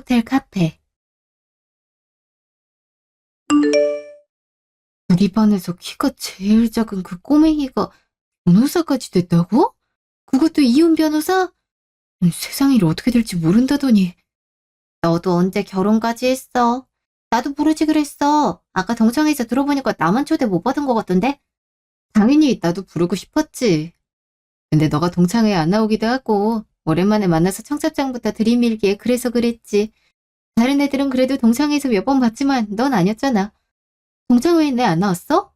호텔 카페. 우리 반에서 키가 제일 작은 그 꼬맹이가 변호사까지 됐다고? 그것도 이혼 변호사? 세상 일이 어떻게 될지 모른다더니. 너도 언제 결혼까지 했어? 나도 부르지 그랬어. 아까 동창회에서 들어보니까 나만 초대 못 받은 것 같던데? 당연히 나도 부르고 싶었지. 근데 너가 동창회에 안 나오기도 하고 오랜만에 만나서 청첩장부터 들이밀기에 그래서 그랬지. 다른 애들은 그래도 동창회에서 몇 번 봤지만 넌 아니었잖아. 동창회에 내 안 나왔어?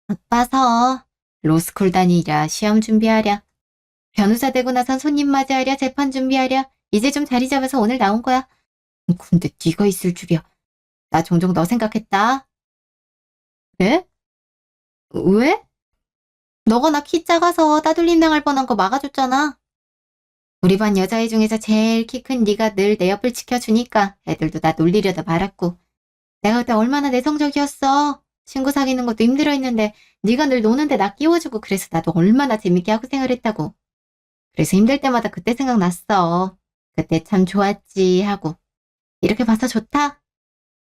바빠서. 로스쿨 다니랴, 시험 준비하랴. 변호사 되고 나선 손님 맞이하랴, 재판 준비하랴. 이제 좀 자리 잡아서 오늘 나온 거야. 근데 네가 있을 줄이야. 나 종종 너 생각했다. 그래? 왜? 너가 나 키 작아서 따돌림 당할 뻔한 거 막아줬잖아. 우리 반 여자애 중에서 제일 키 큰 네가 늘 내 옆을 지켜주니까 애들도 나 놀리려다 말았고. 내가 그때 얼마나 내성적이었어. 친구 사귀는 것도 힘들어했는데 네가 늘 노는데 나 끼워주고 그래서 나도 얼마나 재밌게 하고 생활했다고. 그래서 힘들 때마다 그때 생각났어. 그때 참 좋았지 하고. 이렇게 봐서 좋다.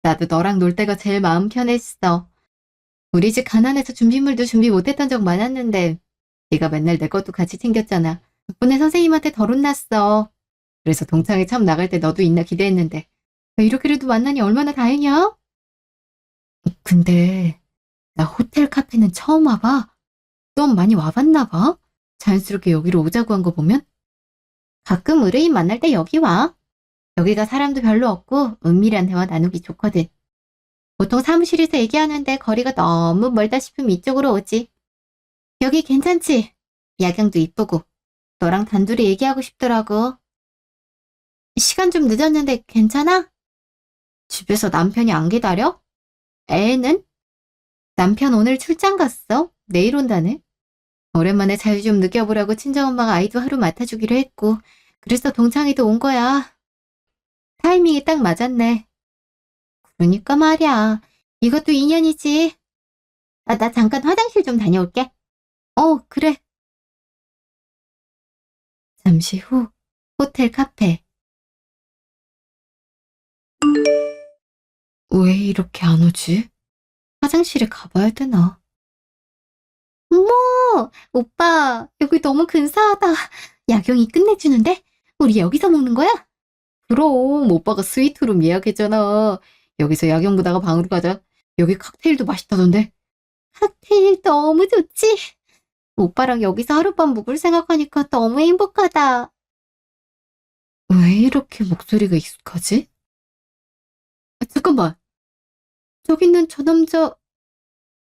나도 너랑 놀 때가 제일 마음 편했어. 우리 집 가난해서 준비물도 준비 못했던 적 많았는데 네가 맨날 내 것도 같이 챙겼잖아. 덕분에 선생님한테 덜 혼났어. 그래서 동창회 처음 나갈 때 너도 있나 기대했는데 이렇게라도 만나니 얼마나 다행이야? 근데 나 호텔 카페는 처음 와봐. 넌 많이 와봤나 봐? 자연스럽게 여기로 오자고 한 거 보면? 가끔 의뢰인 만날 때 여기 와. 여기가 사람도 별로 없고 은밀한 대화 나누기 좋거든. 보통 사무실에서 얘기하는데 거리가 너무 멀다 싶으면 이쪽으로 오지. 여기 괜찮지? 야경도 이쁘고. 너랑 단둘이 얘기하고 싶더라고. 시간 좀 늦었는데 괜찮아? 집에서 남편이 안 기다려? 애는? 남편 오늘 출장 갔어. 내일 온다네. 오랜만에 자유 좀 느껴보라고 친정엄마가 아이도 하루 맡아주기로 했고 그래서 동창회도 온 거야. 타이밍이 딱 맞았네. 그러니까 말이야. 이것도 인연이지. 나 잠깐 화장실 좀 다녀올게. 그래. 잠시 후 호텔 카페. 왜 이렇게 안 오지? 화장실에 가봐야 되나? 어머, 오빠, 여기 너무 근사하다. 야경이 끝내주는데? 우리 여기서 먹는 거야? 그럼, 오빠가 스위트룸 예약했잖아. 여기서 야경 보다가 방으로 가자. 여기 칵테일도 맛있다던데. 칵테일 너무 좋지? 오빠랑 여기서 하룻밤 묵을 생각하니까 너무 행복하다. 왜 이렇게 목소리가 익숙하지? 잠깐만. 저기 있는 저 남자,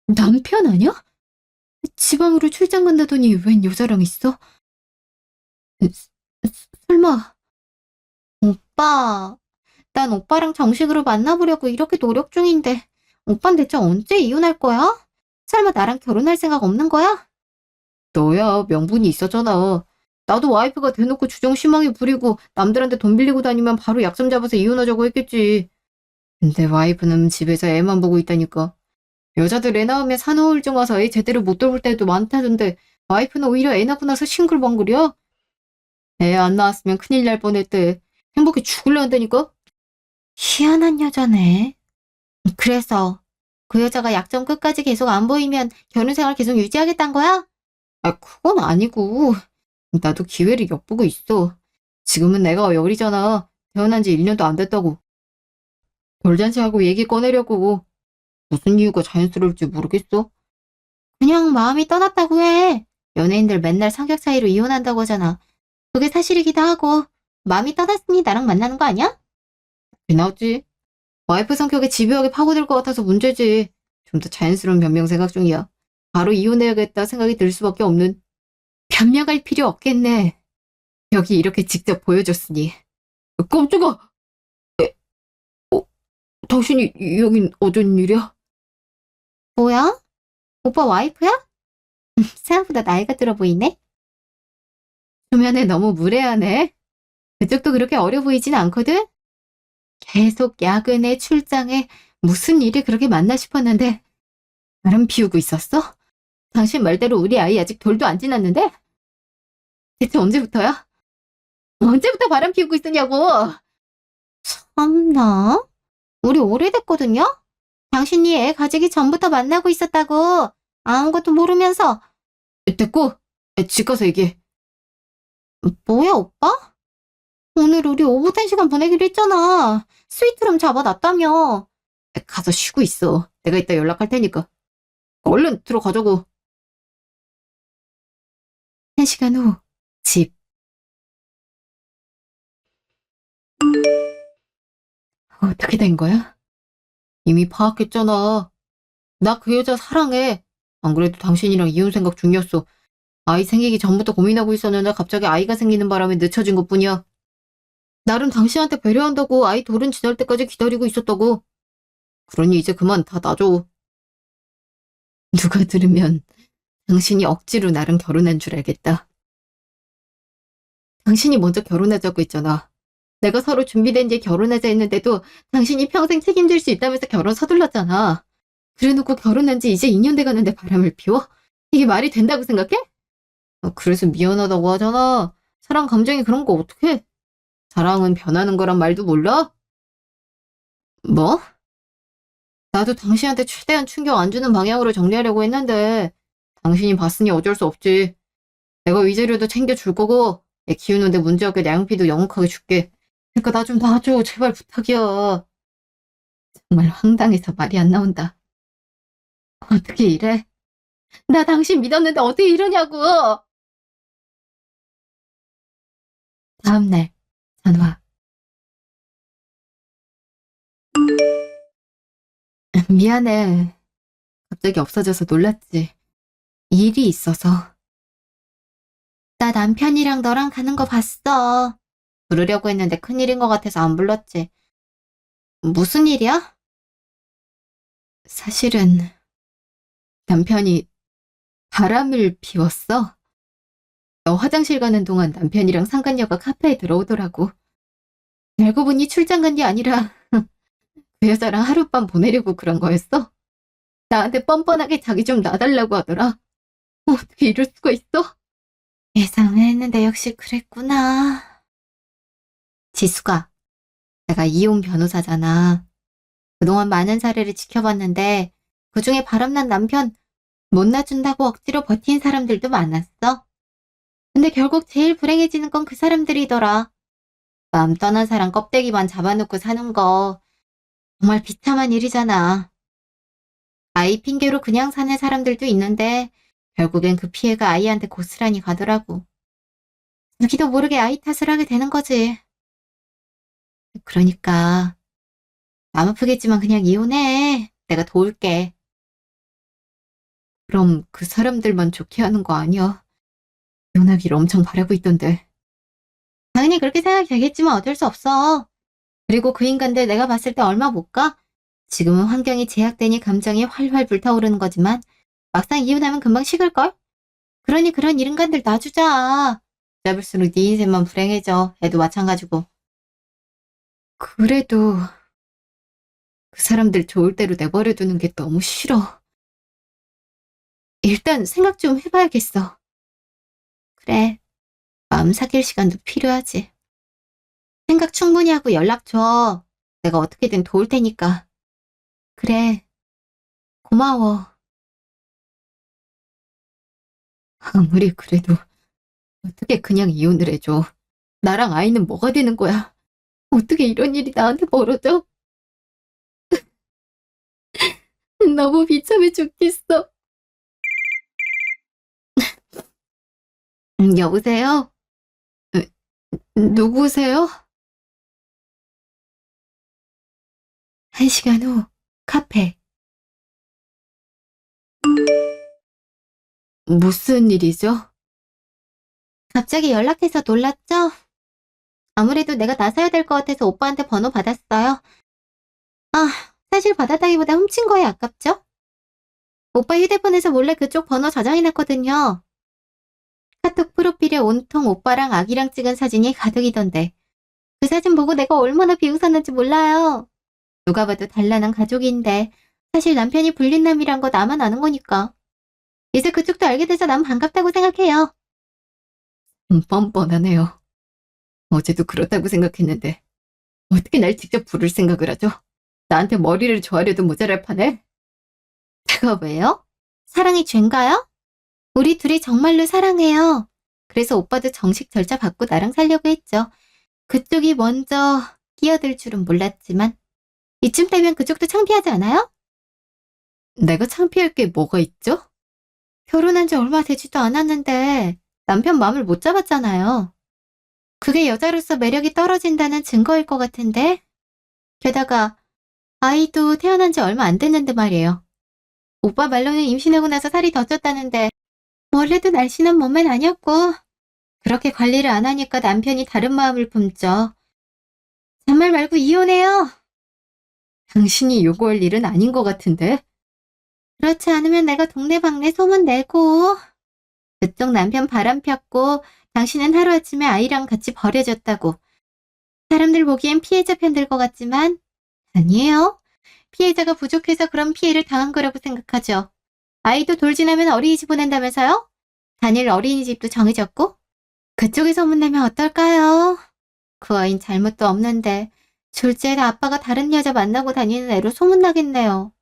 남편 아니야? 지방으로 출장 간다더니 웬 여자랑 있어? 설마. 오빠, 난 오빠랑 정식으로 만나보려고 이렇게 노력 중인데 오빤 대체 언제 이혼할 거야? 설마 나랑 결혼할 생각 없는 거야? 너야 명분이 있었잖아. 나도 와이프가 대놓고 주정 심하게 부리고 남들한테 돈 빌리고 다니면 바로 약점 잡아서 이혼하자고 했겠지. 근데 와이프는 집에서 애만 보고 있다니까. 여자들 애 낳으면 산후우울증 와서 애 제대로 못 돌볼 때도 많다던데 와이프는 오히려 애 낳고 나서 싱글벙글이야? 애 안 낳았으면 큰일 날 뻔했대. 행복해 죽을려 한다니까? 희한한 여자네. 그래서 그 여자가 약점 끝까지 계속 안 보이면 결혼 생활 계속 유지하겠다는 거야? 그건 아니고 나도 기회를 엿보고 있어. 지금은 내가 열이잖아. 태어난 지 1년도 안 됐다고. 돌잔치하고 얘기 꺼내려고. 무슨 이유가 자연스러울지 모르겠어. 그냥 마음이 떠났다고 해. 연예인들 맨날 성격 차이로 이혼한다고 하잖아. 그게 사실이기도 하고 마음이 떠났으니 나랑 만나는 거 아니야? 나왔지. 와이프 성격에 집요하게 파고들 것 같아서 문제지. 좀 더 자연스러운 변명 생각 중이야. 바로 이혼해야겠다 생각이 들 수밖에 없는. 변명할 필요 없겠네. 여기 이렇게 직접 보여줬으니. 깜짝아! 어, 당신이 여긴 어쩐 일이야? 뭐야? 오빠 와이프야? 생각보다 나이가 들어 보이네? 초면에 너무 무례하네. 그쪽도 그렇게 어려 보이진 않거든? 계속 야근에 출장에 무슨 일이 그렇게 많나 싶었는데 바람 피우고 있었어? 당신 말대로 우리 아이 아직 돌도 안 지났는데? 대체 언제부터야? 언제부터 바람 피우고 있었냐고! 참나? 우리 오래됐거든요? 당신이 애 가지기 전부터 만나고 있었다고. 아무것도 모르면서. 됐고, 집 가서 얘기해. 뭐야, 오빠? 오늘 우리 오붓한 시간 보내기로 했잖아. 스위트룸 잡아놨다며. 가서 쉬고 있어. 내가 이따 연락할 테니까. 얼른 들어가자고. 1시간 후, 집. 어떻게 된 거야? 이미 파악했잖아. 나 그 여자 사랑해. 안 그래도 당신이랑 이혼 생각 중이었어. 아이 생기기 전부터 고민하고 있었는데 갑자기 아이가 생기는 바람에 늦춰진 것뿐이야. 나름 당신한테 배려한다고 아이 돌은 지날 때까지 기다리고 있었다고. 그러니 이제 그만 다 놔줘. 누가 들으면 당신이 억지로 나랑 결혼한 줄 알겠다. 당신이 먼저 결혼하자고 했잖아. 내가 서로 준비된 뒤에 결혼하자 했는데도 당신이 평생 책임질 수 있다면서 결혼 서둘렀잖아. 그래놓고 결혼한 지 이제 2년 돼가는데 바람을 피워? 이게 말이 된다고 생각해? 그래서 미안하다고 하잖아. 사랑 감정이 그런 거 어떡해? 사랑은 변하는 거란 말도 몰라? 뭐? 나도 당신한테 최대한 충격 안 주는 방향으로 정리하려고 했는데 당신이 봤으니 어쩔 수 없지. 내가 위자료도 챙겨줄 거고 애 키우는데 문제없게 양육비도 넉넉하게 줄게. 그러니까 나 좀 놔줘. 제발 부탁이야. 정말 황당해서 말이 안 나온다. 어떻게 이래? 나 당신 믿었는데 어떻게 이러냐고. 다음날 전화. 미안해. 갑자기 없어져서 놀랐지. 일이 있어서. 나 남편이랑 너랑 가는 거 봤어. 부르려고 했는데 큰일인 것 같아서 안 불렀지. 무슨 일이야? 사실은 남편이 바람을 피웠어. 너 화장실 가는 동안 남편이랑 상간녀가 카페에 들어오더라고. 알고 보니 출장 간 게 아니라 그 여자랑 하룻밤 보내려고 그런 거였어. 나한테 뻔뻔하게 자기 좀 놔달라고 하더라. 어떻게 이럴 수가 있어? 예상했는데 역시 그랬구나. 지수가, 내가 이혼 변호사잖아. 그동안 많은 사례를 지켜봤는데 그중에 바람난 남편 못 놔준다고 억지로 버틴 사람들도 많았어. 근데 결국 제일 불행해지는 건 그 사람들이더라. 마음 떠난 사람 껍데기만 잡아놓고 사는 거 정말 비참한 일이잖아. 아이 핑계로 그냥 사는 사람들도 있는데 결국엔 그 피해가 아이한테 고스란히 가더라고. 자기도 모르게 아이 탓을 하게 되는 거지. 그러니까 마음 아프겠지만 그냥 이혼해. 내가 도울게. 그럼 그 사람들만 좋게 하는 거 아니야? 이혼하기를 엄청 바라고 있던데. 당연히 그렇게 생각이 되겠지만 어쩔 수 없어. 그리고 그 인간들 내가 봤을 때 얼마 못 가? 지금은 환경이 제약되니 감정이 활활 불타오르는 거지만 막상 이혼하면 금방 식을걸? 그러니 그런 인간들 놔주자. 잡을수록 네 인생만 불행해져. 애도 마찬가지고. 그래도 그 사람들 좋을 대로 내버려 두는 게 너무 싫어. 일단 생각 좀 해봐야겠어. 그래, 마음 삭힐 시간도 필요하지. 생각 충분히 하고 연락 줘. 내가 어떻게든 도울 테니까. 그래, 고마워. 아무리 그래도 어떻게 그냥 이혼을 해줘. 나랑 아이는 뭐가 되는 거야? 어떻게 이런 일이 나한테 벌어져? 너무 비참해 죽겠어. 여보세요? 누구세요? 1시간 후, 카페. 무슨 일이죠? 갑자기 연락해서 놀랐죠? 아무래도 내가 나서야 될 것 같아서 오빠한테 번호 받았어요. 아, 사실 받았다기보다 훔친 거에 아깝죠? 오빠 휴대폰에서 몰래 그쪽 번호 저장해놨거든요. 카톡 프로필에 온통 오빠랑 아기랑 찍은 사진이 가득이던데 그 사진 보고 내가 얼마나 비웃었는지 몰라요. 누가 봐도 단란한 가족인데 사실 남편이 불륜남이란 거 나만 아는 거니까. 이제 그쪽도 알게 돼서 난 반갑다고 생각해요. 뻔뻔하네요. 어제도 그렇다고 생각했는데 어떻게 날 직접 부를 생각을 하죠? 나한테 머리를 조아려도 모자랄 판에? 제가 왜요? 사랑이 죄인가요? 우리 둘이 정말로 사랑해요. 그래서 오빠도 정식 절차 받고 나랑 살려고 했죠. 그쪽이 먼저 끼어들 줄은 몰랐지만 이쯤 되면 그쪽도 창피하지 않아요? 내가 창피할 게 뭐가 있죠? 결혼한 지 얼마 되지도 않았는데 남편 마음을 못 잡았잖아요. 그게 여자로서 매력이 떨어진다는 증거일 것 같은데. 게다가 아이도 태어난 지 얼마 안 됐는데 말이에요. 오빠 말로는 임신하고 나서 살이 더 쪘다는데 원래도 날씬한 몸매는 아니었고 그렇게 관리를 안 하니까 남편이 다른 마음을 품죠. 잔말 말고 이혼해요. 당신이 요구할 일은 아닌 것 같은데? 그렇지 않으면 내가 동네방네 소문 내고 그쪽 남편 바람 폈고 당신은 하루아침에 아이랑 같이 버려졌다고. 사람들 보기엔 피해자 편 들 것 같지만 아니에요. 피해자가 부족해서 그런 피해를 당한 거라고 생각하죠. 아이도 돌진하면 어린이집 보낸다면서요? 단일 어린이집도 정해졌고? 그쪽에 소문내면 어떨까요? 그 아이는 잘못도 없는데 졸지에다 아빠가 다른 여자 만나고 다니는 애로 소문나겠네요.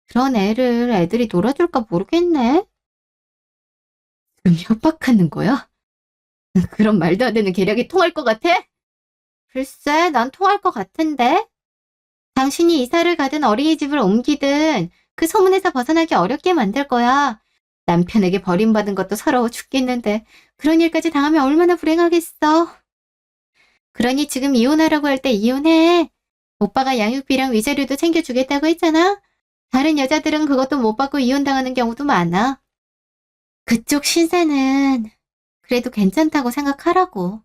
그런 애를 애들이 놀아줄까 모르겠네. 지금 협박하는 거야? 그런 말도 안 되는 계략이 통할 것 같아? 글쎄, 난 통할 것 같은데? 당신이 이사를 가든 어린이집을 옮기든 그 소문에서 벗어나기 어렵게 만들 거야. 남편에게 버림받은 것도 서러워 죽겠는데 그런 일까지 당하면 얼마나 불행하겠어. 그러니 지금 이혼하라고 할 때 이혼해. 오빠가 양육비랑 위자료도 챙겨주겠다고 했잖아. 다른 여자들은 그것도 못 받고 이혼당하는 경우도 많아. 그쪽 신세는 그래도 괜찮다고 생각하라고.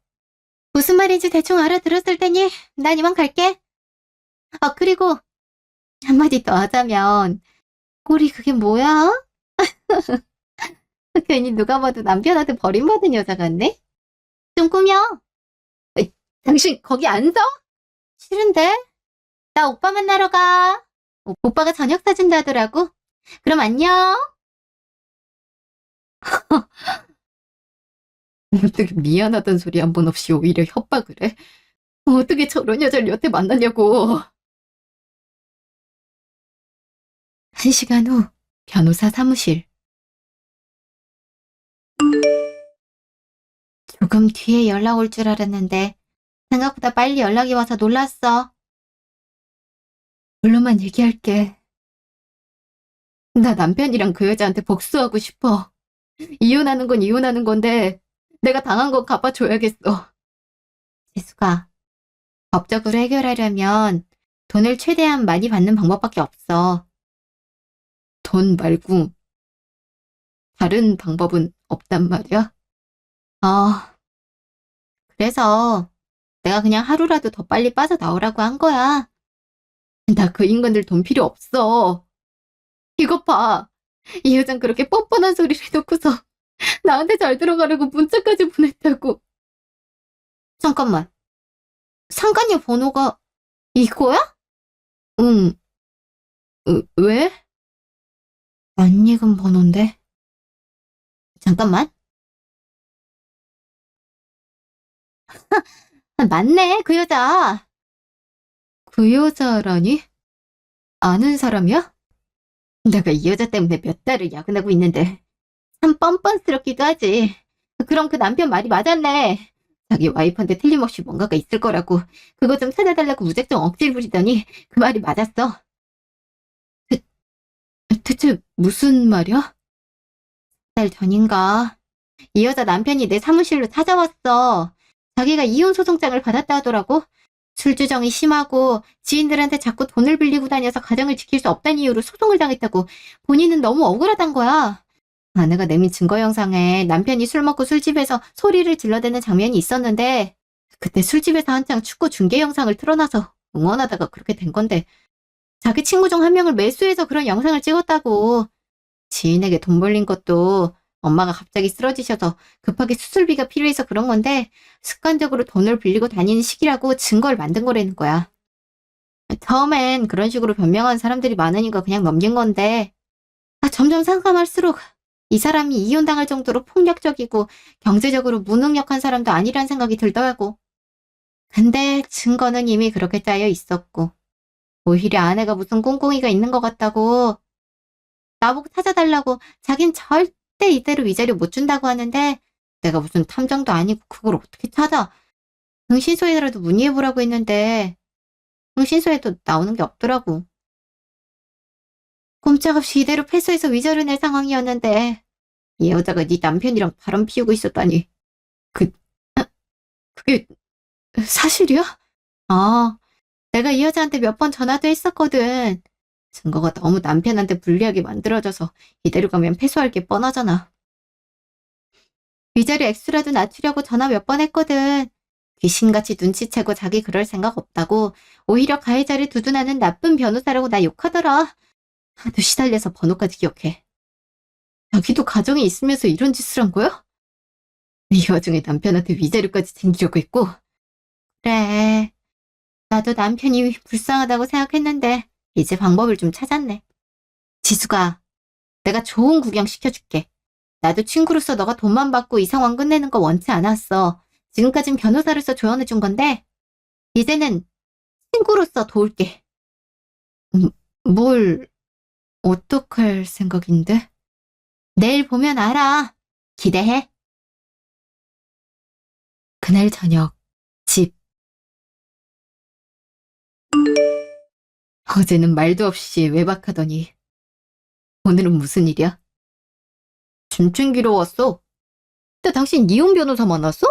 무슨 말인지 대충 알아들었을 테니 난 이만 갈게. 그리고 한마디 더 하자면 꼴이 그게 뭐야? 괜히 누가 봐도 남편한테 버림받은 여자 같네? 좀 꾸며. 당신 거기 안 서? 싫은데? 나 오빠 만나러 가. 오빠가 저녁 사준다더라고. 그럼 안녕. 어떻게 미안하단 소리 한 번 없이 오히려 협박을 해? 어떻게 저런 여자를 여태 만났냐고. 1시간 후 변호사 사무실. 조금 뒤에 연락 올 줄 알았는데 생각보다 빨리 연락이 와서 놀랐어. 물론만 얘기할게. 나 남편이랑 그 여자한테 복수하고 싶어. 이혼하는 건 이혼하는 건데 내가 당한 건 갚아줘야겠어. 재수가 법적으로 해결하려면 돈을 최대한 많이 받는 방법밖에 없어. 돈 말고 다른 방법은 없단 말이야? 그래서 내가 그냥 하루라도 더 빨리 빠져나오라고 한 거야. 나 그 인간들 돈 필요 없어. 이것 봐. 이 여잔 그렇게 뻔뻔한 소리를 해놓고서 나한테 잘 들어가려고 문자까지 보냈다고. 잠깐만. 상간녀 번호가 이거야? 응. 왜? 낯익은 번호인데. 잠깐만. 맞네, 그 여자. 그 여자라니? 아는 사람이야? 내가 이 여자 때문에 몇 달을 야근하고 있는데 참 뻔뻔스럽기도 하지. 그럼 그 남편 말이 맞았네. 자기 와이프한테 틀림없이 뭔가가 있을 거라고 그거 좀 찾아달라고 무작정 억지를 부리더니 그 말이 맞았어. 대체 무슨 말이야? 달 전인가 이 여자 남편이 내 사무실로 찾아왔어. 자기가 이혼 소송장을 받았다 하더라고. 술주정이 심하고 지인들한테 자꾸 돈을 빌리고 다녀서 가정을 지킬 수 없다는 이유로 소송을 당했다고. 본인은 너무 억울하단 거야. 아내가 내민 증거 영상에 남편이 술 먹고 술집에서 소리를 질러대는 장면이 있었는데 그때 술집에서 한창 축구 중계 영상을 틀어놔서 응원하다가 그렇게 된 건데 자기 친구 중 한 명을 매수해서 그런 영상을 찍었다고. 지인에게 돈 벌린 것도 엄마가 갑자기 쓰러지셔서 급하게 수술비가 필요해서 그런 건데 습관적으로 돈을 빌리고 다니는 시기라고 증거를 만든 거라는 거야. 처음엔 그런 식으로 변명하는 사람들이 많으니까 그냥 넘긴 건데 점점 상담할수록 이 사람이 이혼당할 정도로 폭력적이고 경제적으로 무능력한 사람도 아니란 생각이 들더라고. 근데 증거는 이미 그렇게 짜여 있었고, 오히려 아내가 무슨 꿍꿍이가 있는 것 같다고 나보고 찾아달라고 자긴 절대 이대로 위자료 못 준다고 하는데 내가 무슨 탐정도 아니고 그걸 어떻게 찾아? 흥신소에라도 문의해보라고 했는데 흥신소에도 나오는 게 없더라고. 꼼짝없이 이대로 패소해서 위자료 낼 상황이었는데 이 여자가 네 남편이랑 바람 피우고 있었다니. 그, 그게 사실이야? 아, 내가 이 여자한테 몇 번 전화도 했었거든. 증거가 너무 남편한테 불리하게 만들어져서 이대로 가면 패소할 게 뻔하잖아. 위자료 액수라도 낮추려고 전화 몇 번 했거든. 귀신같이 눈치채고 자기 그럴 생각 없다고 오히려 가해자를 두둔하는 나쁜 변호사라고 나 욕하더라. 하도 시달려서 번호까지 기억해. 자기도 가정에 있으면서 이런 짓을 한 거야? 이 와중에 남편한테 위자료까지 챙기려고 했고. 그래. 나도 남편이 불쌍하다고 생각했는데 이제 방법을 좀 찾았네. 지수가, 내가 좋은 구경 시켜줄게. 나도 친구로서 너가 돈만 받고 이 상황 끝내는 거 원치 않았어. 지금까진 변호사로서 조언해준 건데 이제는 친구로서 도울게. 뭘 어떡할 생각인데? 내일 보면 알아. 기대해. 그날 저녁, 집. 어제는 말도 없이 외박하더니 오늘은 무슨 일이야? 짐 챙기러 왔어. 근데 당신 이혼 변호사 만났어?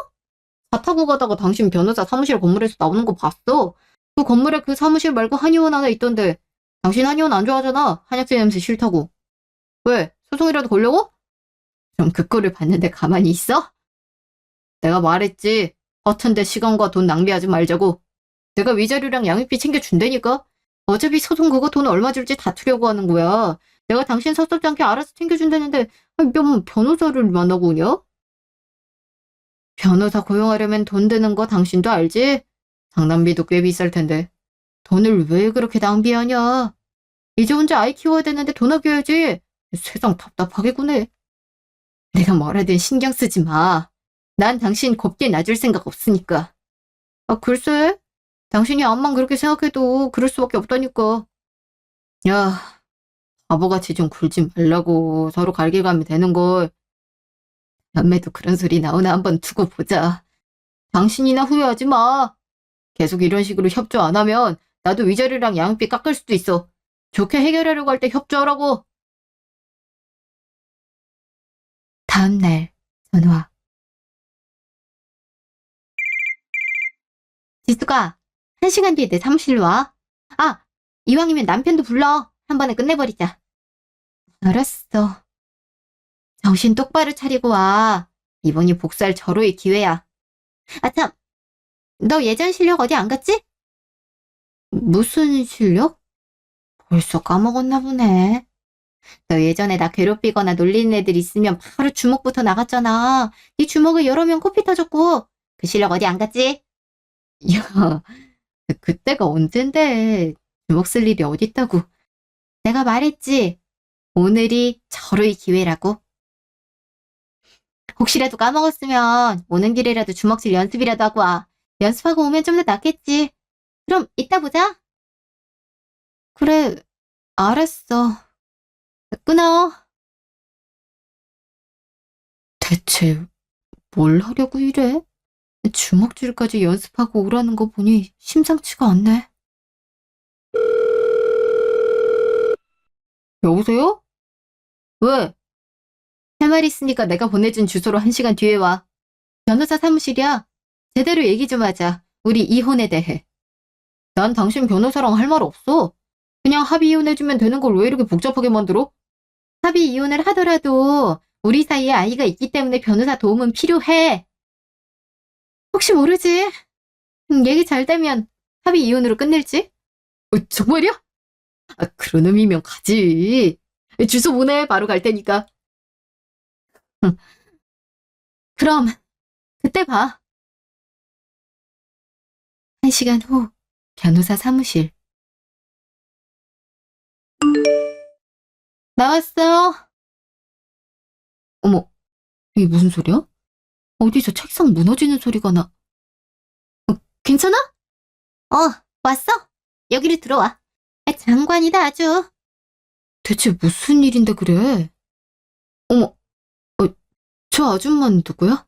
차 타고 가다가 당신 변호사 사무실 건물에서 나오는 거 봤어. 그 건물에 그 사무실 말고 한의원 하나 있던데 당신 한의원 안 좋아하잖아. 한약재 냄새 싫다고. 왜? 소송이라도 걸려고? 그럼 그 꼴을 봤는데 가만히 있어? 내가 말했지. 허천대 시간과 돈 낭비하지 말자고. 내가 위자료랑 양육비 챙겨준다니까. 어차피 소송 그거 돈 얼마 줄지 다투려고 하는 거야. 내가 당신 섭섭지 않게 알아서 챙겨준다는데 몇 변호사를 만나고 오냐? 변호사 고용하려면 돈 드는 거 당신도 알지? 장난비도 꽤 비쌀 텐데. 돈을 왜 그렇게 낭비하냐? 이제 혼자 아이 키워야 되는데 돈 아껴야지. 세상 답답하게 구네. 내가 뭐라든 신경 쓰지 마. 난 당신 곱게 놔줄 생각 없으니까. 아, 글쎄. 당신이 암만 그렇게 생각해도 그럴 수밖에 없다니까. 야, 바보같이 좀 굴지 말라고. 서로 갈길가면 되는 걸. 남매도 그런 소리 나오나 한번 두고 보자. 당신이나 후회하지 마. 계속 이런 식으로 협조 안 하면 나도 위자료랑 양육비 깎을 수도 있어. 좋게 해결하려고 할 때 협조하라고. 다음 날 전화. 지수가 1시간 뒤에 내 사무실로 와. 아, 이왕이면 남편도 불러. 한 번에 끝내버리자. 알았어. 정신 똑바로 차리고 와. 이번이 복수할 절호의 기회야. 아 참, 너 예전 실력 어디 안 갔지? 무슨 실력? 벌써 까먹었나 보네. 너 예전에 나 괴롭히거나 놀리는 애들 있으면 바로 주먹부터 나갔잖아. 네 주먹을 여러 명 코피 터졌고. 그 실력 어디 안 갔지? 야, 그때가 언젠데. 주먹 쓸 일이 어딨다고. 내가 말했지. 오늘이 절호의 기회라고. 혹시라도 까먹었으면 오는 길이라도 주먹질 연습이라도 하고 와. 연습하고 오면 좀 더 낫겠지. 그럼 이따 보자. 그래, 알았어. 끊어. 대체 뭘 하려고 이래? 주먹질까지 연습하고 오라는 거 보니 심상치가 않네. 여보세요? 왜? 할 말 있으니까 내가 보내준 주소로 1시간 뒤에 와. 변호사 사무실이야. 제대로 얘기 좀 하자. 우리 이혼에 대해. 난 당신 변호사랑 할 말 없어. 그냥 합의 이혼해주면 되는 걸 왜 이렇게 복잡하게 만들어? 합의 이혼을 하더라도 우리 사이에 아이가 있기 때문에 변호사 도움은 필요해. 혹시 모르지. 얘기 잘 되면 합의 이혼으로 끝낼지? 정말이야? 아, 그런 의미면 가지. 주소 보내. 바로 갈 테니까. 그럼 그때 봐. 1시간 후 변호사 사무실. 나왔어. 어머, 이게 무슨 소리야? 어디서 책상 무너지는 소리가 나. 괜찮아? 왔어? 여기로 들어와. 장관이다, 아주. 대체 무슨 일인데 그래? 어머, 저 아줌마는 누구야?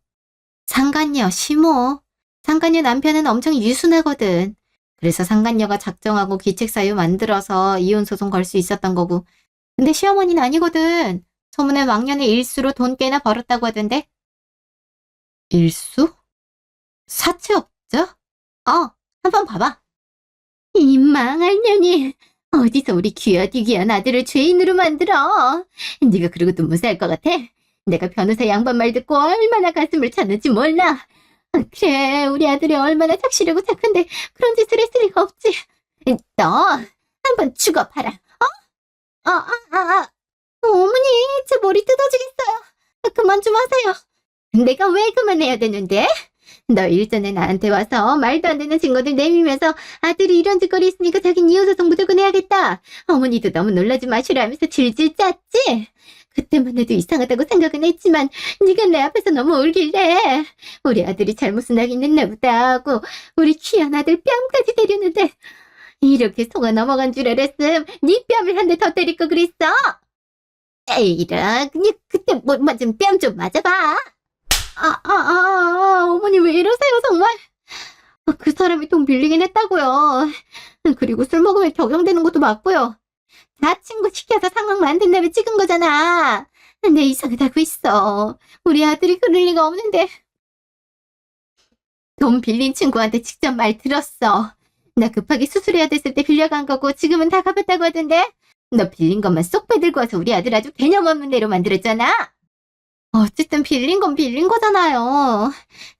상간녀, 시모. 상간녀 남편은 엄청 유순하거든. 그래서 상간녀가 작정하고 기책사유 만들어서 이혼소송 걸 수 있었던 거고. 근데 시어머니는 아니거든. 소문에 왕년에 일수로 돈 꽤나 벌었다고 하던데. 일수? 사채업자? 한번 봐봐. 이 망할 년이 어디서 우리 귀하디귀한 아들을 죄인으로 만들어. 네가 그러고도 무사할 것 같아? 내가 변호사 양반 말 듣고 얼마나 가슴을 쳤는지 몰라. 그래, 우리 아들이 얼마나 착실하고 착한데 그런 짓을 했을 리가 없지. 너 한번 죽어봐라. 어머니, 제 머리 뜯어지겠어요. 그만 좀 하세요. 내가 왜 그만해야 되는데? 너 일전에 나한테 와서 말도 안 되는 증거들 내밀면서 아들이 이런 짓거리 있으니까 자긴 이혼소송 무조건 해야겠다. 어머니도 너무 놀라지 마시라 하면서 질질 짰지? 그때만 해도 이상하다고 생각은 했지만 네가 내 앞에서 너무 울길래 우리 아들이 잘못은 하긴 했나 보다 하고 우리 귀한 아들 뺨까지 때렸는데 이렇게 속아 넘어간 줄 알았음. 네 뺨을 한 대 더 때릴 거 그랬어? 에이라, 그냥 그때 못 맞은 뺨 좀 맞아봐. 어머니 왜 이러세요, 정말? 그 사람이 돈 빌리긴 했다고요. 그리고 술 먹으면 적용되는 것도 맞고요. 다 친구 시켜서 상황 만든 다음에 찍은 거잖아. 내 이상하다고 있어. 우리 아들이 그럴 리가 없는데. 돈 빌린 친구한테 직접 말 들었어. 나 급하게 수술해야 됐을 때 빌려간 거고 지금은 다 갚았다고 하던데. 너 빌린 것만 쏙 빼들고 와서 우리 아들 아주 개념 없는 애로 만들었잖아. 어쨌든 빌린 건 빌린 거잖아요.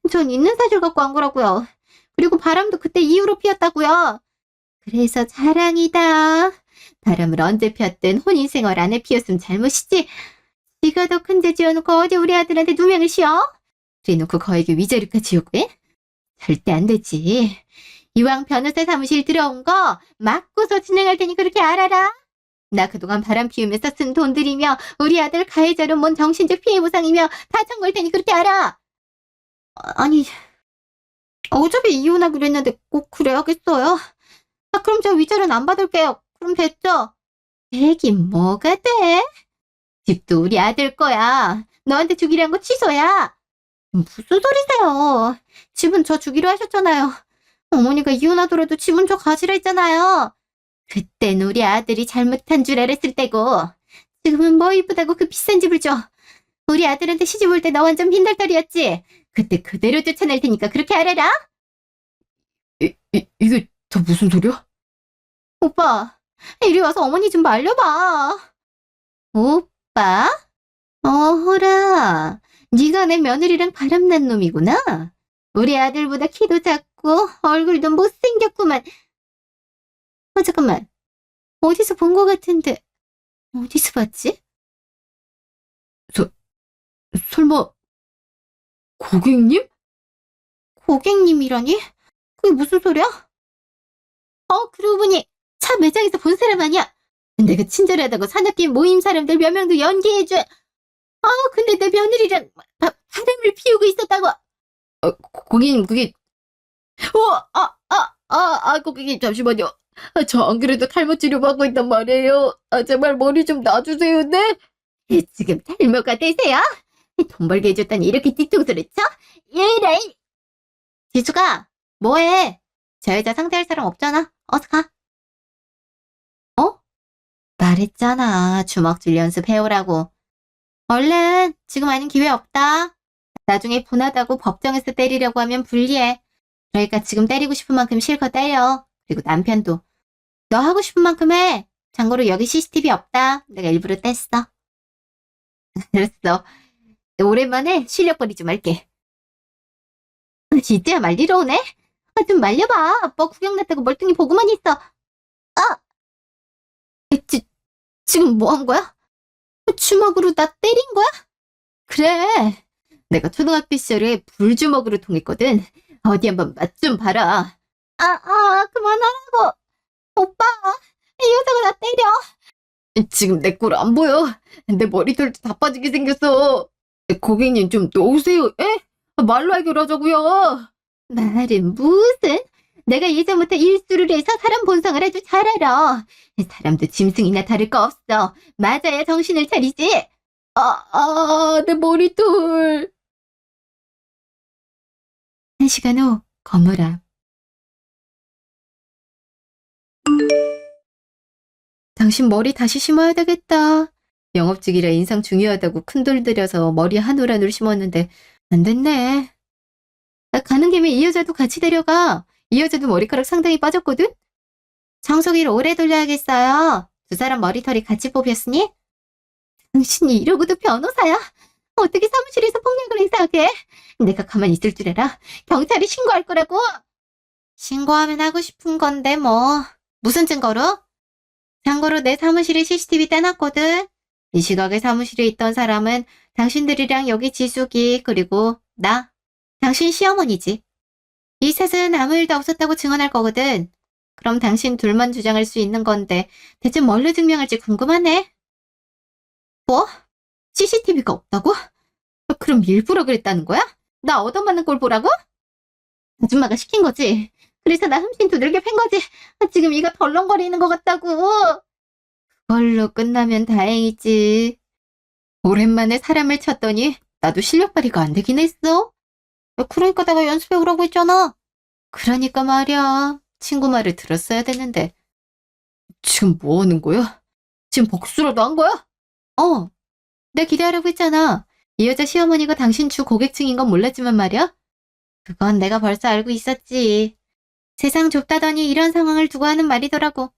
전 있는 사실 갖고 한 거라고요. 그리고 바람도 그때 이후로 피웠다고요. 그래서 자랑이다. 바람을 언제 피웠든 혼인생활 안에 피웠으면 잘못이지. 네가 더 큰 죄 지어놓고 어디 우리 아들한테 누명을 씌워? 그래놓고 거에게 위자료까지 요구해? 절대 안 되지. 이왕 변호사 사무실 들어온 거 맞고서 진행할 테니 그렇게 알아라. 나 그동안 바람 피우면서 쓴 돈들이며 우리 아들 가해자로 뭔 정신적 피해 보상이며 다 청구할 테니 그렇게 알아. 아니, 어차피 이혼하기로 했는데 꼭 그래야겠어요? 그럼 저 위자료는 안 받을게요. 그럼 됐죠? 되긴 뭐가 돼? 집도 우리 아들 거야. 너한테 주기로 한 거 취소야. 무슨 소리세요? 집은 저 주기로 하셨잖아요. 어머니가 이혼하더라도 집은 저 가지라 했잖아요. 그땐 우리 아들이 잘못한 줄 알았을 때고 지금은 뭐 이쁘다고 그 비싼 집을 줘. 우리 아들한테 시집 올 때 너 완전 빈털털이었지. 그때 그대로 쫓아낼 테니까 그렇게 알아라. 이게 다 무슨 소리야? 오빠, 이리 와서 어머니 좀 말려봐. 오빠? 어허라, 네가 내 며느리랑 바람난 놈이구나. 우리 아들보다 키도 작고 얼굴도 못생겼구만. 잠깐만. 어디서 본 것 같은데 어디서 봤지? 설마 고객님? 고객님이라니? 그게 무슨 소리야? 그러고 보니 차 매장에서 본 사람 아니야? 내가 친절하다고 산악인 모임 사람들 몇 명도 연기해줘. 근데 내 며느리랑 바람을 피우고 있었다고. 고객님 그게 고객님 잠시만요. 저 안 그래도 탈모 치료받고 있단 말이에요. 제발 머리 좀 놔주세요, 네? 지금 탈모가 되세요? 돈 벌게 해줬다니 이렇게 뒤통수를 쳐? 이래. 지수가 뭐해? 저 여자 상대할 사람 없잖아. 어서 가. 말했잖아. 주먹질 연습해오라고. 얼른. 지금 아닌 기회 없다. 나중에 분하다고 법정에서 때리려고 하면 불리해. 그러니까 지금 때리고 싶은 만큼 실컷 때려. 그리고 남편도. 너 하고 싶은 만큼 해. 참고로 여기 CCTV 없다. 내가 일부러 뗐어. 알았어. 오랜만에 실력 발휘 좀 할게. 진짜 말리러 오네? 좀 말려봐. 아빠 구경 났다고 멀뚱히 보고만 있어. 지금 뭐 한 거야? 주먹으로 나 때린 거야? 그래. 내가 초등학교 시절에 불주먹으로 통했거든. 어디 한번 맛 좀 봐라. 그만하라고. 오빠, 이 여자가 나 때려. 지금 내 꼴 안 보여. 내 머리털도 다 빠지게 생겼어. 고객님 좀 놓으세요. 에? 말로 해결하자고요. 말은 무슨? 내가 예전부터 일수를 해서 사람 본성을 아주 잘 알아. 사람도 짐승이나 다를 거 없어. 맞아야 정신을 차리지. 내 머리털. 1시간 후 건물 앞. 당신 머리 다시 심어야 되겠다. 영업직이라 인상 중요하다고 큰돈 들여서 머리 한 올 한 올 심었는데 안 됐네. 가는 김에 이 여자도 같이 데려가. 이 여자도 머리카락 상당히 빠졌거든? 청소기를 오래 돌려야겠어요. 두 사람 머리털이 같이 뽑혔으니? 당신이 이러고도 변호사야? 어떻게 사무실에서 폭력을 행사하게? 내가 가만히 있을 줄 알아? 경찰에 신고할 거라고! 신고하면 하고 싶은 건데 뭐. 무슨 증거로? 참고로 내 사무실에 CCTV 떼놨거든. 이 시각에 사무실에 있던 사람은 당신들이랑 여기 지숙이 그리고 나. 당신 시어머니지. 이 셋은 아무 일도 없었다고 증언할 거거든. 그럼 당신 둘만 주장할 수 있는 건데 대체 뭘로 증명할지 궁금하네. 뭐? CCTV가 없다고? 그럼 일부러 그랬다는 거야? 나 얻어맞는 꼴 보라고? 아줌마가 시킨 거지. 그래서 나 흠씬 두들겨 팬 거지. 지금 이가 덜렁거리는 것 같다고. 그걸로 끝나면 다행이지. 오랜만에 사람을 쳤더니 나도 실력 발휘가 안 되긴 했어. 그러니까 내가 연습해 오라고 했잖아. 그러니까 말이야. 친구 말을 들었어야 됐는데. 지금 뭐 하는 거야? 지금 복수라도 한 거야? 내가 기대하라고 했잖아. 이 여자 시어머니가 당신 주 고객층인 건 몰랐지만 말이야. 그건 내가 벌써 알고 있었지. 세상 좁다더니 이런 상황을 두고 하는 말이더라고.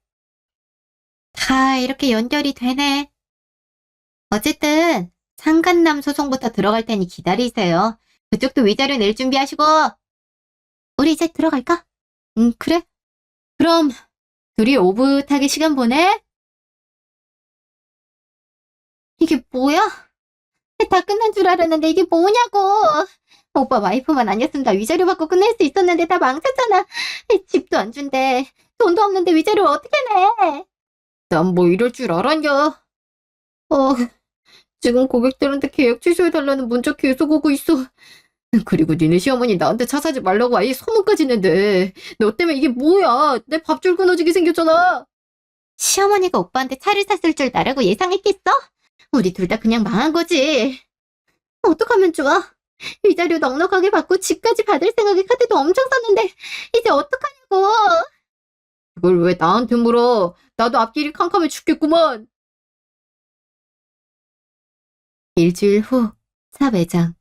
다 이렇게 연결이 되네. 어쨌든 상간남 소송부터 들어갈 테니 기다리세요. 그쪽도 위자료 낼 준비하시고. 우리 이제 들어갈까? 그래. 그럼 둘이 오붓하게 시간 보내? 이게 뭐야? 다 끝난 줄 알았는데 이게 뭐냐고. 오빠 와이프만 아니었으면 다 위자료 받고 끝낼 수 있었는데 다 망쳤잖아. 집도 안 준대. 돈도 없는데 위자료를 어떻게 내? 난 뭐 이럴 줄 알았냐? 지금 고객들한테 계약 취소해달라는 문자 계속 오고 있어. 그리고 니네 시어머니 나한테 차 사지 말라고 아예 소문까지 낸대. 너 때문에 이게 뭐야? 내 밥줄 끊어지게 생겼잖아. 시어머니가 오빠한테 차를 샀을 줄 나라고 예상했겠어? 우리 둘 다 그냥 망한 거지. 어떡하면 좋아? 위자료 넉넉하게 받고 집까지 받을 생각에 카드도 엄청 썼는데 이제 어떡하냐고. 그걸 왜 나한테 물어? 나도 앞길이 캄캄해 죽겠구만. 일주일 후 차 매장.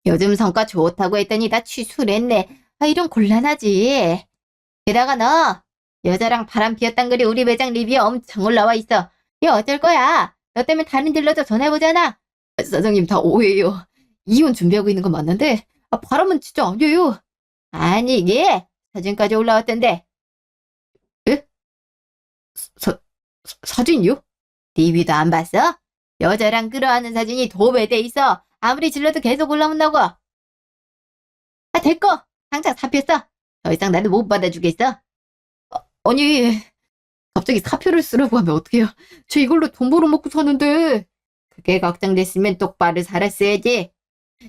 요즘 성과 좋다고 했더니 다 취소를 했네. 이런 곤란하지. 게다가 너 여자랑 바람 피웠단 글이 우리 매장 리뷰에 엄청 올라와 있어. 이거 어쩔 거야? 너 때문에 다른 딜러도 전화해보잖아. 사장님 다 오해예요. 이혼 준비하고 있는 건 맞는데 바람은 진짜 아니에요. 아니 이게 사진까지 올라왔던데. 예? 사진이요? 리뷰도 안 봤어? 여자랑 끌어안는 사진이 도배돼 있어. 아무리 질러도 계속 올라온다고. 됐고. 당장 사표 써. 더 이상 나도 못 받아주겠어. 아니, 갑자기 사표를 쓰라고 하면 어떡해요? 저 이걸로 돈 벌어먹고 사는데. 그게 걱정됐으면 똑바로 살았어야지.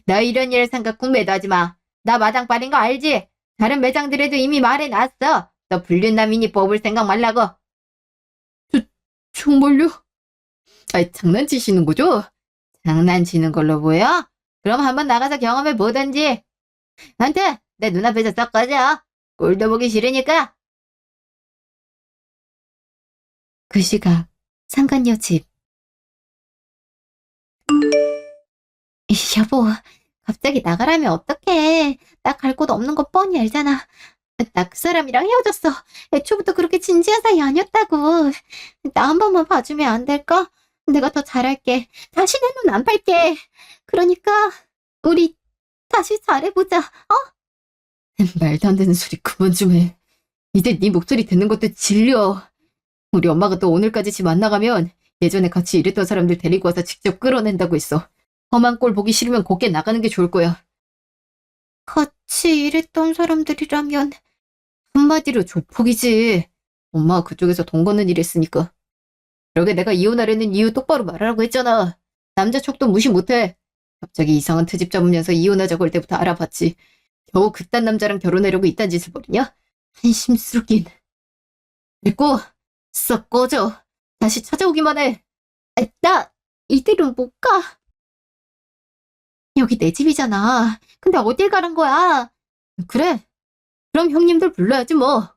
너 이런 일 생각 궁매도 하지 마. 나 마당 빠린 거 알지? 다른 매장들에도 이미 말해놨어. 너 불륜남이니 뽑을 생각 말라고. 정말요? 장난치시는 거죠? 장난치는 걸로 보여? 그럼 한번 나가서 경험해 보던지. 아무튼 내 눈앞에서 썩 꺼져. 꼴도 보기 싫으니까. 그 시각 상간녀 집. 여보, 갑자기 나가라면 어떡해. 나 갈 곳 없는 거 뻔히 알잖아. 나 그 사람이랑 헤어졌어. 애초부터 그렇게 진지한 사이 아니었다고. 나 한 번만 봐주면 안 될까? 내가 더 잘할게. 다시 내 눈 안 팔게. 그러니까 우리 다시 잘해보자. 말도 안 되는 소리 그만 좀 해. 이제 네 목소리 듣는 것도 질려. 우리 엄마가 또 오늘까지 집 안 나가면 예전에 같이 일했던 사람들 데리고 와서 직접 끌어낸다고 했어. 험한 꼴 보기 싫으면 곱게 나가는 게 좋을 거야. 같이 일했던 사람들이라면 한마디로 조폭이지. 엄마가 그쪽에서 돈 걷는 일 했으니까. 그러게 내가 이혼하려는 이유 똑바로 말하라고 했잖아. 남자 촉도 무시 못해. 갑자기 이상한 트집 잡으면서 이혼하자고 할 때부터 알아봤지. 겨우 그딴 남자랑 결혼하려고 이딴 짓을 벌이냐? 한심스럽긴. 됐고, 썩 꺼져. 다시 찾아오기만 해. 나 이대로 못 가. 여기 내 집이잖아. 근데 어딜 가는 거야? 그래. 그럼 형님들 불러야지 뭐.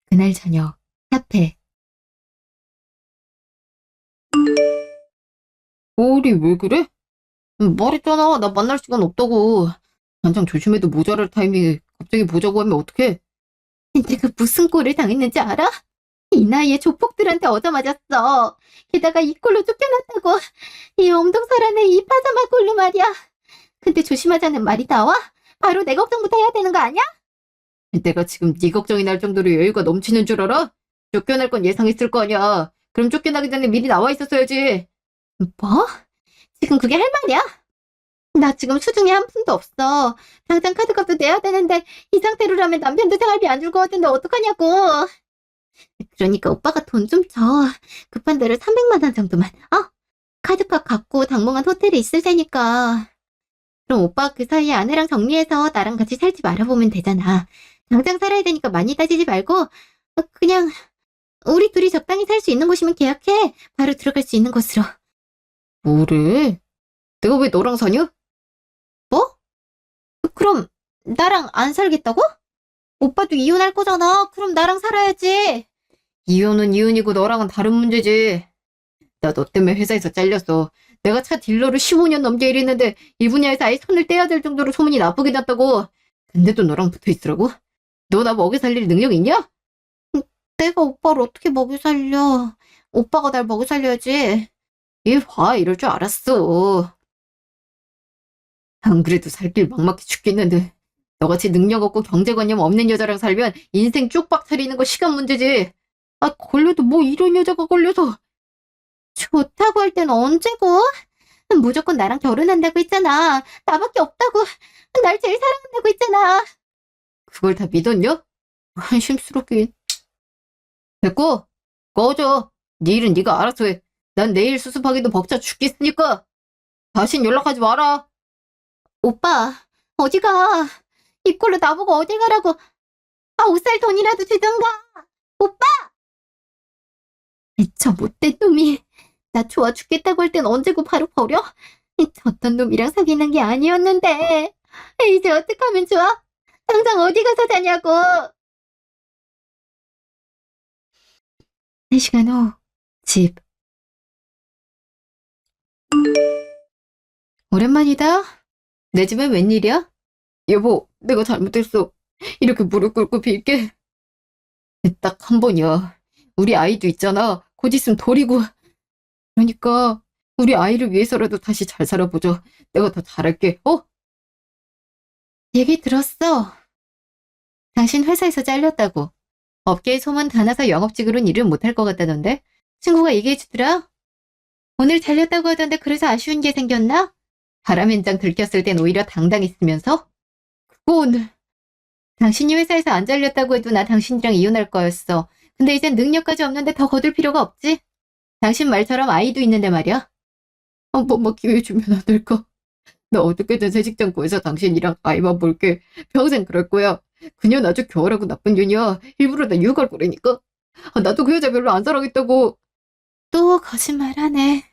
그날 저녁, 카페. 우리 왜 그래? 말했잖아. 나 만날 시간 없다고. 당장 조심해도 모자랄 타이밍에 갑자기 보자고 하면 어떡해? 내가 무슨 꼴을 당했는지 알아? 이 나이에 조폭들한테 얻어맞았어. 게다가 이 꼴로 쫓겨났다고. 이 엄동설한의 이 파자마 꼴로 말이야. 근데 조심하자는 말이 나와? 바로 내 걱정부터 해야 되는 거 아니야? 내가 지금 네 걱정이 날 정도로 여유가 넘치는 줄 알아? 쫓겨날 건 예상했을 거 아니야. 그럼 쫓겨나기 전에 미리 나와 있었어야지. 뭐? 지금 그게 할 말이야? 나 지금 수중에 한 푼도 없어. 당장 카드값도 내야 되는데 이 상태로라면 남편도 생활비 안 줄 것 같은데 어떡하냐고. 그러니까 오빠가 돈 좀 줘. 급한 대로 300만 원 정도만. 카드값 갚고 당분간 호텔에 있을 테니까. 그럼 오빠 그 사이에 아내랑 정리해서 나랑 같이 살지 말아보면 되잖아. 당장 살아야 되니까 많이 따지지 말고 그냥 우리 둘이 적당히 살 수 있는 곳이면 계약해. 바로 들어갈 수 있는 곳으로. 뭐래? 내가 왜 너랑 사냐? 뭐? 그럼 나랑 안 살겠다고? 오빠도 이혼할 거잖아. 그럼 나랑 살아야지. 이혼은 이혼이고 너랑은 다른 문제지. 나 너 때문에 회사에서 잘렸어. 내가 차 딜러로 15년 넘게 일했는데 이 분야에서 아예 손을 떼야 될 정도로 소문이 나쁘게 났다고. 근데도 너랑 붙어 있으라고? 너 나 먹여 살릴 능력 있냐? 내가 오빠를 어떻게 먹여 살려. 오빠가 날 먹여 살려야지. 얘 봐, 이럴 줄 알았어. 안 그래도 살 길 막막히 죽겠는데 너같이 능력 없고 경제관념 없는 여자랑 살면 인생 쪽박 차리는 거 시간 문제지. 걸려도 뭐 이런 여자가 걸려서. 좋다고 할 땐 언제고? 무조건 나랑 결혼한다고 했잖아. 나밖에 없다고. 날 제일 사랑한다고 했잖아. 그걸 다 믿었냐? 한심스럽긴. 됐고, 꺼져. 네 일은 네가 알아서 해. 난 내일 수습하기도 벅차 죽겠으니까. 다신 연락하지 마라. 오빠, 어디 가? 이 꼴로 나보고 어디 가라고. 옷 살 돈이라도 주던가. 오빠! 저 못된 놈이 나 좋아 죽겠다고 할 땐 언제고 바로 버려? 저딴 놈이랑 사귀는 게 아니었는데. 이제 어떡하면 좋아? 당장 어디 가서 자냐고. 3시간 후, 집. 오랜만이다. 내 집엔 웬일이야? 여보, 내가 잘못했어. 이렇게 무릎 꿇고 빌게. 딱 한 번이야. 우리 아이도 있잖아. 곧 있으면 돌이고. 그러니까 우리 아이를 위해서라도 다시 잘 살아보자. 내가 더 잘할게. 얘기 들었어. 당신 회사에서 잘렸다고. 업계에 소문 다 나서 영업직으로는 일을 못할 것 같다던데? 친구가 얘기해주더라. 오늘 잘렸다고 하던데 그래서 아쉬운 게 생겼나? 바람 한 장 들켰을 땐 오히려 당당했으면서? 그건 당신이 회사에서 안 잘렸다고 해도 나 당신이랑 이혼할 거였어. 근데 이젠 능력까지 없는데 더 거둘 필요가 없지? 당신 말처럼 아이도 있는데 말이야. 한 번만 기회 주면 안 될까? 나 어떻게든 새 직장 구해서 당신이랑 아이만 볼게. 평생 그럴 거야. 그년 아주 겨울하고 나쁜 년이야. 일부러 나 유혹할 거라니까. 나도 그 여자 별로 안 사랑했다고. 또 거짓말하네.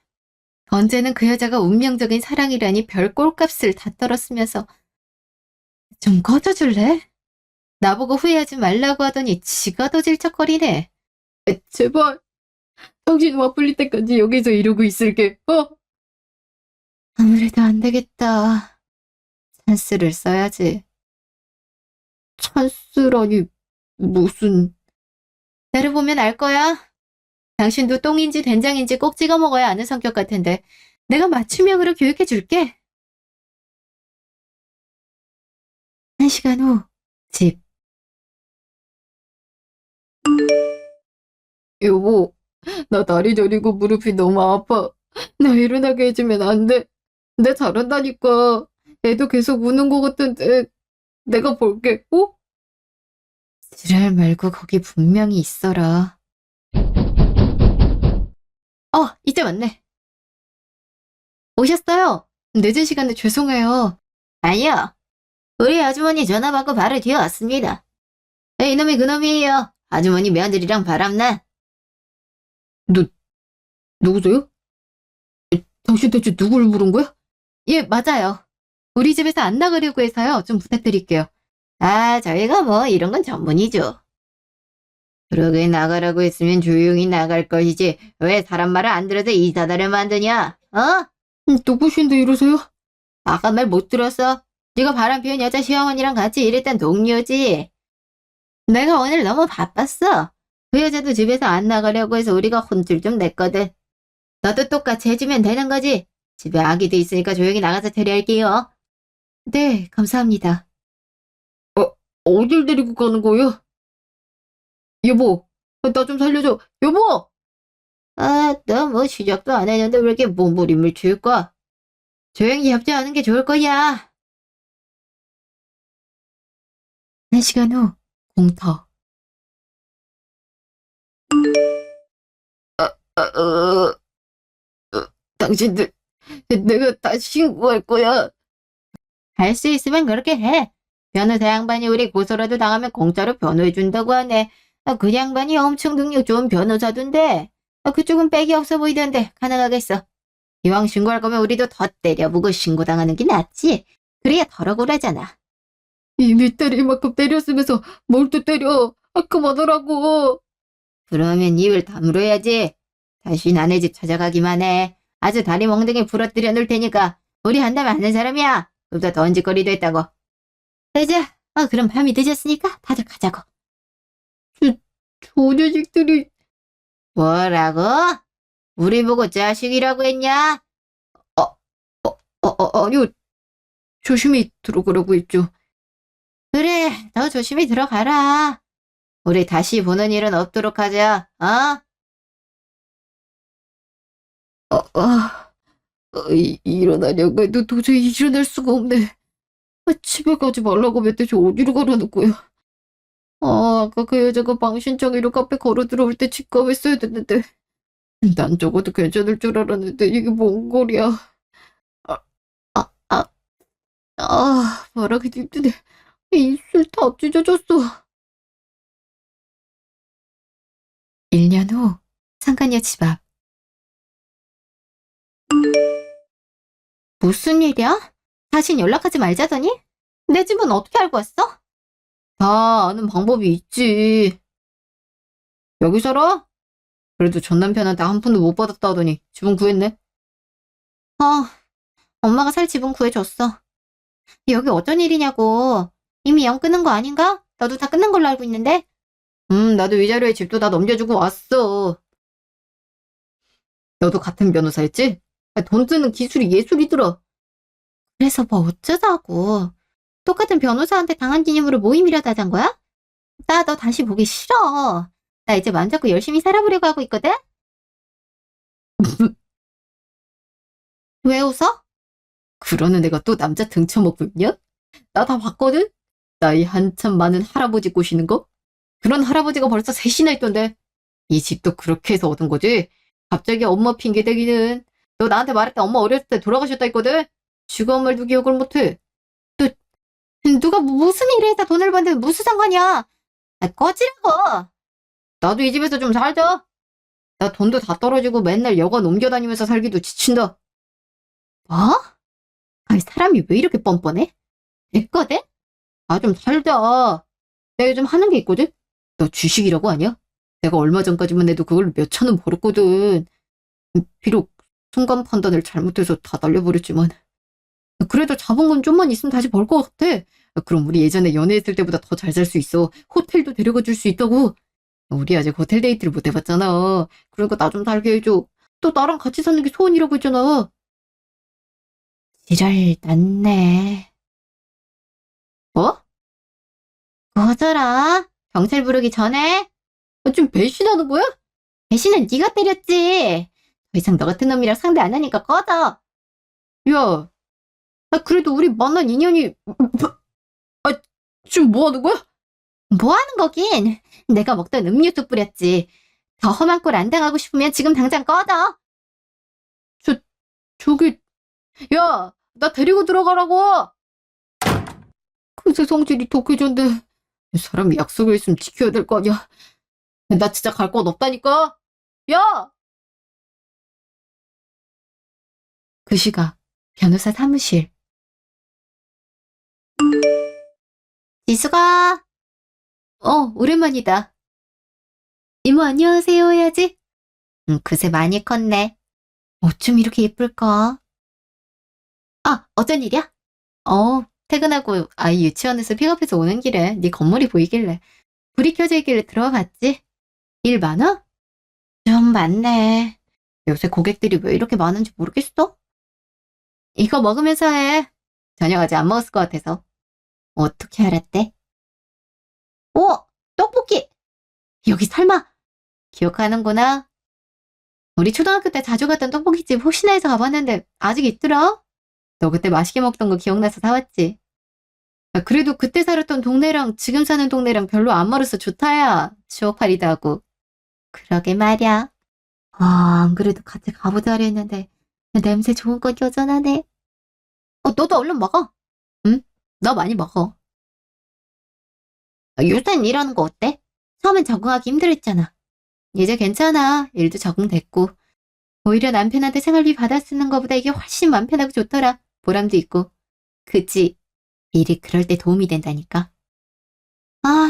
언제는 그 여자가 운명적인 사랑이라니 별 꼴값을 다 떨었으면서. 좀 꺼져줄래? 나보고 후회하지 말라고 하더니 지가 더 질척거리네. 제발. 당신 와 풀릴 때까지 여기서 이러고 있을게. 아무래도 안 되겠다. 찬스를 써야지. 찬스라니 무슨. 나를 보면 알 거야. 당신도 똥인지 된장인지 꼭 찍어 먹어야 아는 성격 같은데 내가 맞춤형으로 교육해 줄게. 1시간 후, 집. 여보, 나 다리 저리고 무릎이 너무 아파. 나 일어나게 해주면 안 돼. 내 잘한다니까. 애도 계속 우는 것 같은데. 내가 볼게. 지랄 말고 거기 분명히 있어라. 이제 왔네. 오셨어요? 늦은 시간에 죄송해요. 아니요. 우리 아주머니 전화 받고 바로 뛰어왔습니다. 이놈이 그놈이에요. 아주머니 며느리랑 바람난. 누구세요? 당신 대체 누구를 부른 거야? 예, 맞아요. 우리 집에서 안 나가려고 해서요. 좀 부탁드릴게요. 저희가 뭐 이런 건 전문이죠. 그러게 나가라고 했으면 조용히 나갈 것이지 왜 사람 말을 안 들어서 이사다를 만드냐? 누구신데 이러세요? 아까 말 못 들었어? 네가 바람 피운 여자 시어머니랑 같이 일했던 동료지. 내가 오늘 너무 바빴어. 그 여자도 집에서 안 나가려고 해서 우리가 혼쭐 좀 냈거든. 너도 똑같이 해주면 되는 거지. 집에 아기도 있으니까 조용히 나가서 처리할게요. 네, 감사합니다. 어딜 데리고 가는 거야? 여보, 나 좀 살려줘. 여보! 너 뭐 시작도 안 했는데 왜 이렇게 몸부림을 칠까? 조용히 협조하는 게 좋을 거야. 1시간 후, 공터. 당신들, 내가 다 신고할 거야. 할 수 있으면 그렇게 해. 변호사 양반이 우리 고소라도 당하면 공짜로 변호해준다고 하네. 그 양반이 엄청 능력 좋은 변호사던데. 그쪽은 빽이 없어 보이던데 가능하겠어. 이왕 신고할 거면 우리도 더 때려보고 신고당하는 게 낫지. 그래야 덜 억울하잖아. 이미 때릴 만큼 때렸으면서 뭘 또 때려. 그만하라고. 그러면 입을 다물어야지. 다시 남의 집 찾아가기만 해. 아주 다리 몽둥이 부러뜨려 놓을 테니까 우리 한다면 하는 사람이야. 그보다 더 언짓거리도 했다고. 이제 그럼 밤이 늦었으니까 다들 가자고. 저 자식들이. 뭐라고? 우리 보고 자식이라고 했냐? 아니요. 조심히 들어가라고 했죠. 그래, 더 조심히 들어가라. 우리 다시 보는 일은 없도록 하자, 일어나려고 해도 도저히 일어날 수가 없네. 집에 가지 말라고 하면 대체 어디로 가라는 거야? 아까 그 여자가 방 신청으로 카페 걸어 들어올 때 직감했어야 됐는데. 난 적어도 괜찮을 줄 알았는데 이게 뭔 거리야. 말하기도 힘드네. 입술 다 찢어졌어. 1년 후, 상간녀 집 앞. 무슨 일이야? 다신 연락하지 말자더니? 내 집은 어떻게 알고 왔어? 다 아는 방법이 있지. 여기 살아? 그래도 전 남편한테 한 푼도 못 받았다 하더니 집은 구했네. 엄마가 살 집은 구해줬어. 여기 어쩐 일이냐고. 이미 영 끊은 거 아닌가? 너도 다 끝난 걸로 알고 있는데? 나도 위자료에 집도 다 넘겨주고 왔어. 너도 같은 변호사였지? 돈 쓰는 기술이 예술이더라. 그래서 뭐 어쩌자고. 똑같은 변호사한테 당한 기념으로 모임이라도 하잔 거야? 나 너 다시 보기 싫어. 나 이제 맘 잡고 열심히 살아보려고 하고 있거든? 왜 웃어? 그러는 애가 또 남자 등쳐먹고 있냐? 나 다 봤거든? 나이 한참 많은 할아버지 꼬시는 거? 그런 할아버지가 벌써 셋이나 있던데. 이 집도 그렇게 해서 얻은 거지? 갑자기 엄마 핑계 대기는. 너 나한테 말했다 엄마 어렸을 때 돌아가셨다 했거든? 지금 아무 말도 기억을 못해. 누가 무슨 일을 해서 돈을 받는데 무슨 상관이야? 꺼지라고. 나도 이 집에서 좀 살자. 나 돈도 다 떨어지고 맨날 여관 옮겨다니면서 살기도 지친다. 뭐? 아니 사람이 왜 이렇게 뻔뻔해? 됐거든? 아, 좀 살자. 내가 요즘 하는 게 있거든? 너 주식이라고 아냐? 내가 얼마 전까지만 해도 그걸로 몇 천원 벌었거든. 비록 순간 판단을 잘못해서 다 날려버렸지만. 그래도 자본금 좀만 있으면 다시 벌 것 같아. 그럼 우리 예전에 연애했을 때보다 더 잘 살 수 있어. 호텔도 데려가 줄 수 있다고. 우리 아직 호텔 데이트를 못 해봤잖아. 그러니까 나 좀 살게 해줘. 또 나랑 같이 사는 게 소원이라고 했잖아. 지랄 났네. 뭐? 꺼져라. 경찰 부르기 전에. 지금 배신하는 거야? 배신은 네가 때렸지. 더 이상 너 같은 놈이랑 상대 안 하니까 꺼져. 야, 그래도 우리 만난 인연이, 지금 뭐 하는 거야? 뭐 하는 거긴? 내가 먹던 음료수 뿌렸지. 더 험한 꼴 안 당하고 싶으면 지금 당장 꺼져. 저기, 야, 나 데리고 들어가라고! 그새 성질이 독해졌는데 사람이 약속을 했으면 지켜야 될 거 아니야. 나 진짜 갈 곳 없다니까. 야! 그 시각 변호사 사무실. 지수가, 오랜만이다. 이모 안녕하세요 해야지. 그새 많이 컸네. 어쩜 이렇게 예쁠까? 아, 어쩐 일이야? 퇴근하고 아이 유치원에서 픽업해서 오는 길에 네 건물이 보이길래 불이 켜져 있길래 들어와 봤지. 일 많아? 좀 많네. 요새 고객들이 왜 이렇게 많은지 모르겠어? 이거 먹으면서 해. 저녁 아직 안 먹었을 것 같아서. 어떻게 알았대? 떡볶이! 여기 설마 기억하는구나. 우리 초등학교 때 자주 갔던 떡볶이집 호시나에서 가봤는데 아직 있더라. 너 그때 맛있게 먹던 거 기억나서 사왔지. 그래도 그때 살았던 동네랑 지금 사는 동네랑 별로 안 멀어서 좋다야. 추억팔이도 하고. 그러게 말이야. 안 그래도 같이 가보자 했는데 냄새 좋은 건 여전하네. 너도 얼른 먹어. 응? 너 많이 먹어. 요새는 일하는 거 어때? 처음엔 적응하기 힘들었잖아. 이제 괜찮아. 일도 적응됐고. 오히려 남편한테 생활비 받아 쓰는 거보다 이게 훨씬 마음 편하고 좋더라. 보람도 있고. 그치? 일이 그럴 때 도움이 된다니까.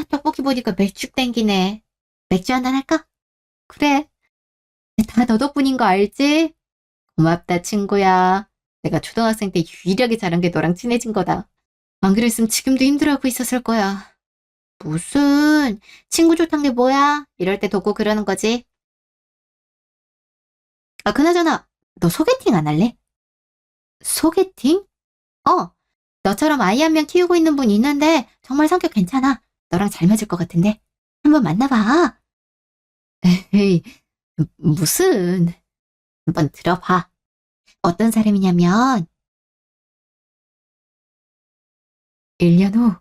떡볶이 보니까 맥주 땡기네. 맥주 한잔 할까? 그래. 다 너 덕분인 거 알지? 고맙다, 친구야. 내가 초등학생 때 유일하게 잘한 게 너랑 친해진 거다. 안 그랬으면 지금도 힘들어하고 있었을 거야. 무슨, 친구 좋단 게 뭐야? 이럴 때 돕고 그러는 거지. 그나저나, 너 소개팅 안 할래? 소개팅? 너처럼 아이 한 명 키우고 있는 분 있는데 정말 성격 괜찮아. 너랑 잘 맞을 것 같은데. 한번 만나봐. 에이, 무슨. 한번 들어봐. 어떤 사람이냐면 1년 후.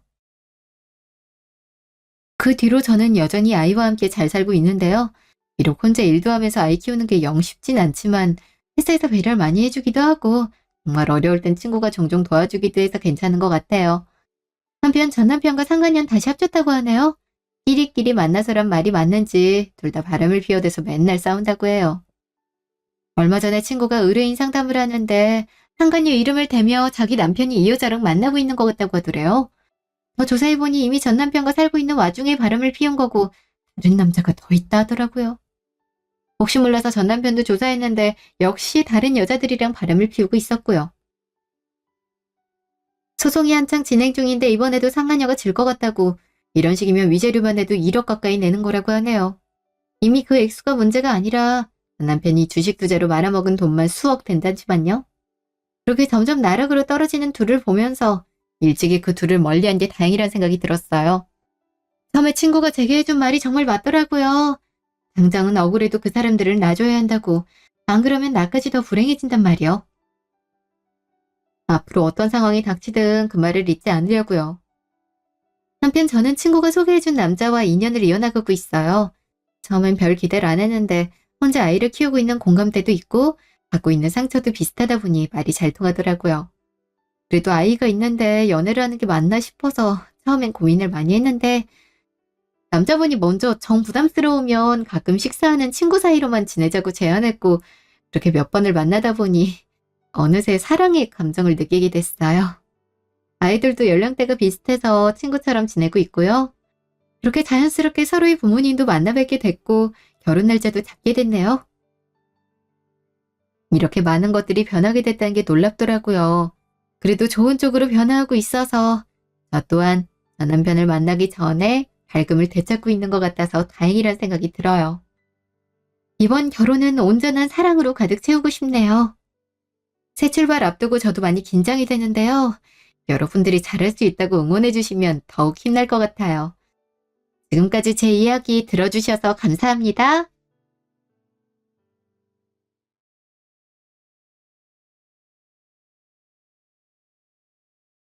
그 뒤로 저는 여전히 아이와 함께 잘 살고 있는데요. 비록 혼자 일도 하면서 아이 키우는 게 영 쉽진 않지만 회사에서 배려를 많이 해주기도 하고 정말 어려울 땐 친구가 종종 도와주기도 해서 괜찮은 것 같아요. 한편 전 남편과 상간년 다시 합쳤다고 하네요. 끼리끼리 만나서란 말이 맞는지 둘 다 바람을 피워대서 맨날 싸운다고 해요. 얼마 전에 친구가 의뢰인 상담을 하는데 상간녀 이름을 대며 자기 남편이 이 여자랑 만나고 있는 것 같다고 하더래요. 더 조사해보니 이미 전 남편과 살고 있는 와중에 바람을 피운 거고 다른 남자가 더 있다 하더라고요. 혹시 몰라서 전 남편도 조사했는데 역시 다른 여자들이랑 바람을 피우고 있었고요. 소송이 한창 진행 중인데 이번에도 상간녀가 질 것 같다고 이런 식이면 위자료만 해도 1억 가까이 내는 거라고 하네요. 이미 그 액수가 문제가 아니라 전 남편이 주식 투자로 말아먹은 돈만 수억 된다지만요. 그렇게 점점 나락으로 떨어지는 둘을 보면서 일찍이 그 둘을 멀리한 게 다행이란 생각이 들었어요. 처음에 친구가 제게 해준 말이 정말 맞더라고요. 당장은 억울해도 그 사람들을 놔줘야 한다고. 안 그러면 나까지 더 불행해진단 말이요. 앞으로 어떤 상황이 닥치든 그 말을 잊지 않으려고요. 한편 저는 친구가 소개해준 남자와 인연을 이어나가고 있어요. 처음엔 별 기대를 안 했는데 혼자 아이를 키우고 있는 공감대도 있고 갖고 있는 상처도 비슷하다 보니 말이 잘 통하더라고요. 그래도 아이가 있는데 연애를 하는 게 맞나 싶어서 처음엔 고민을 많이 했는데 남자분이 먼저 정 부담스러우면 가끔 식사하는 친구 사이로만 지내자고 제안했고 그렇게 몇 번을 만나다 보니 어느새 사랑의 감정을 느끼게 됐어요. 아이들도 연령대가 비슷해서 친구처럼 지내고 있고요. 그렇게 자연스럽게 서로의 부모님도 만나 뵙게 됐고 결혼 날짜도 잡게 됐네요. 이렇게 많은 것들이 변하게 됐다는 게 놀랍더라고요. 그래도 좋은 쪽으로 변화하고 있어서 저 또한 전 남편을 만나기 전에 밝음을 되찾고 있는 것 같아서 다행이란 생각이 들어요. 이번 결혼은 온전한 사랑으로 가득 채우고 싶네요. 새 출발 앞두고 저도 많이 긴장이 되는데요. 여러분들이 잘할 수 있다고 응원해 주시면 더욱 힘날 것 같아요. 지금까지 제 이야기 들어주셔서 감사합니다.